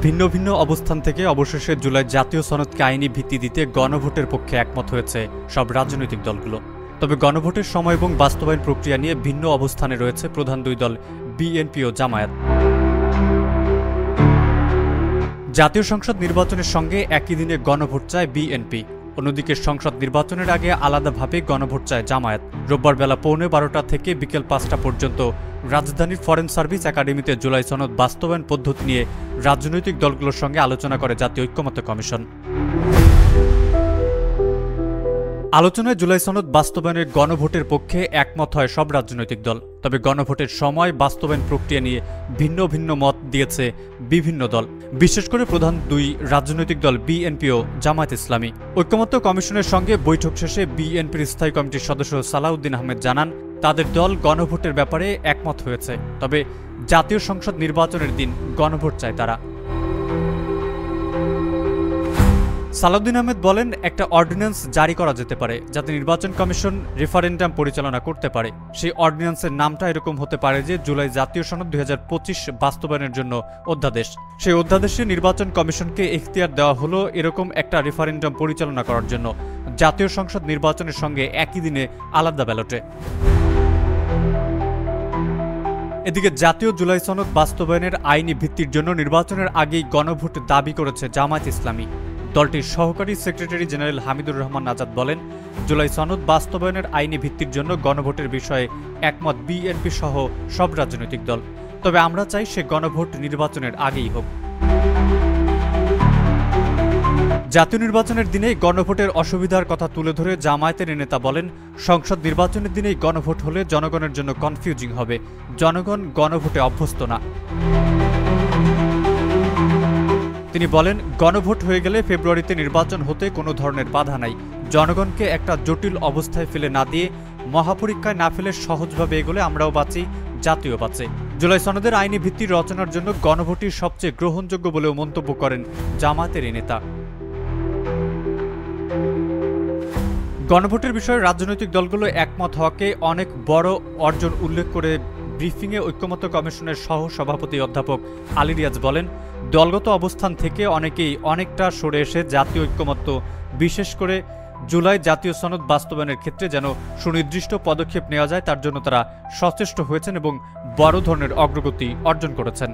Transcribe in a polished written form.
ভিন্ন ভিন্ন অবস্থান থেকে অবশেষে জুলাই জাতীয় সনদকে আইনি ভিত্তি দিতে গণভোটের পক্ষে একমত হয়েছে সব রাজনৈতিক দলগুলো। তবে গণভোটের সময় এবং বাস্তবায়ন প্রক্রিয়া নিয়ে ভিন্ন অবস্থানে রয়েছে প্রধান দুই দল বিএনপি ও জামায়াত। জাতীয় সংসদ নির্বাচনের সঙ্গে একই দিনে গণভোট চায় বিএনপি, অন্যদিকে সংসদ নির্বাচনের আগে আলাদাভাবে গণভোট চায় জামায়াত। রোববার বেলা 12:15 থেকে বিকেল 5টা পর্যন্ত রাজধানীর ফরেন সার্ভিস একাডেমিতে জুলাই সনদ বাস্তবায়ন পদ্ধতি নিয়ে রাজনৈতিক দলগুলোর সঙ্গে আলোচনা করে জাতীয় ঐক্যমত্য কমিশন। আলোচনায় জুলাই সনদ বাস্তবায়নের গণভোটের পক্ষে একমত হয় সব রাজনৈতিক দল। তবে গণভোটের সময় বাস্তবায়ন প্রক্রিয়া নিয়ে ভিন্ন ভিন্ন মত দিয়েছে বিভিন্ন দল, বিশেষ করে প্রধান দুই রাজনৈতিক দল বিএনপি ও জামায়াত ইসলামী। ঐক্যমত্য কমিশনের সঙ্গে বৈঠক শেষে বিএনপির স্থায়ী কমিটির সদস্য সালাউদ্দিন আহমেদ জানান, তাদের দল গণভোটের ব্যাপারে একমত হয়েছে, তবে জাতীয় সংসদ নির্বাচনের দিন গণভোট চায় তারা। সালাউদ্দিন আহমেদ বলেন, একটা অর্ডিন্যান্স জারি করা যেতে পারে যাতে নির্বাচন কমিশন রেফারেন্ডাম পরিচালনা করতে পারে। সেই অর্ডিন্যান্সের নামটা এরকম হতে পারে যে জুলাই জাতীয় সনদ 2025 বাস্তবায়নের জন্য অধ্যাদেশ। সেই অধ্যাদেশে নির্বাচন কমিশনকে এখতিয়ার দেওয়া হলো এরকম একটা রেফারেন্ডাম পরিচালনা করার জন্য জাতীয় সংসদ নির্বাচনের সঙ্গে একই দিনে আলাদা ব্যালটে। এদিকে জাতীয় জুলাই সনদ বাস্তবায়নের আইনি ভিত্তির জন্য নির্বাচনের আগেই গণভোট দাবি করেছে জামায়াত ইসলামী। দলটির সহকারী সেক্রেটারি জেনারেল হামিদুর রহমান আজাদ বলেন, জুলাই সনদ বাস্তবায়নের আইনি ভিত্তির জন্য গণভোটের বিষয়ে একমত বিএনপি সহ সব রাজনৈতিক দল, তবে আমরা চাই সে গণভোট নির্বাচনের আগেই হোক। জাতীয় নির্বাচনের দিনেই গণভোটের অসুবিধার কথা তুলে ধরে জামায়াতের নেতা বলেন, সংসদ নির্বাচনের দিনেই গণভোট হলে জনগণের জন্য কনফিউজিং হবে, জনগণ গণভোটে অভ্যস্ত না। তিনি বলেন, গণভোট হয়ে গেলে ফেব্রুয়ারিতে নির্বাচন হতে কোনো ধরনের বাধা নাই। জনগণকে একটা জটিল অবস্থায় ফেলে না দিয়ে, মহাপরীক্ষায় না ফেলে সহজভাবে এগোলে আমরাও বাঁচি, জাতীয় বাঁচে। জুলাই সনদের আইনি ভিত্তি রচনার জন্য গণভোটই সবচেয়ে গ্রহণযোগ্য বলেও মন্তব্য করেন জামায়াতের এই নেতা। গণভোটের বিষয়ে রাজনৈতিক দলগুলো একমত হওয়াকে অনেক বড় অর্জন উল্লেখ করে ব্রিফিংয়ে ঐক্যমত্য কমিশনের সহ সভাপতি অধ্যাপক আলী রিয়াজ বলেন, দলগত অবস্থান থেকে অনেকেই অনেকটা সরে এসে জাতীয় ঐক্যমত্য, বিশেষ করে জুলাই জাতীয় সনদ বাস্তবায়নের ক্ষেত্রে যেন সুনির্দিষ্ট পদক্ষেপ নেওয়া যায় তার জন্য তারা সচেষ্ট হয়েছেন এবং বড় ধরনের অগ্রগতি অর্জন করেছেন।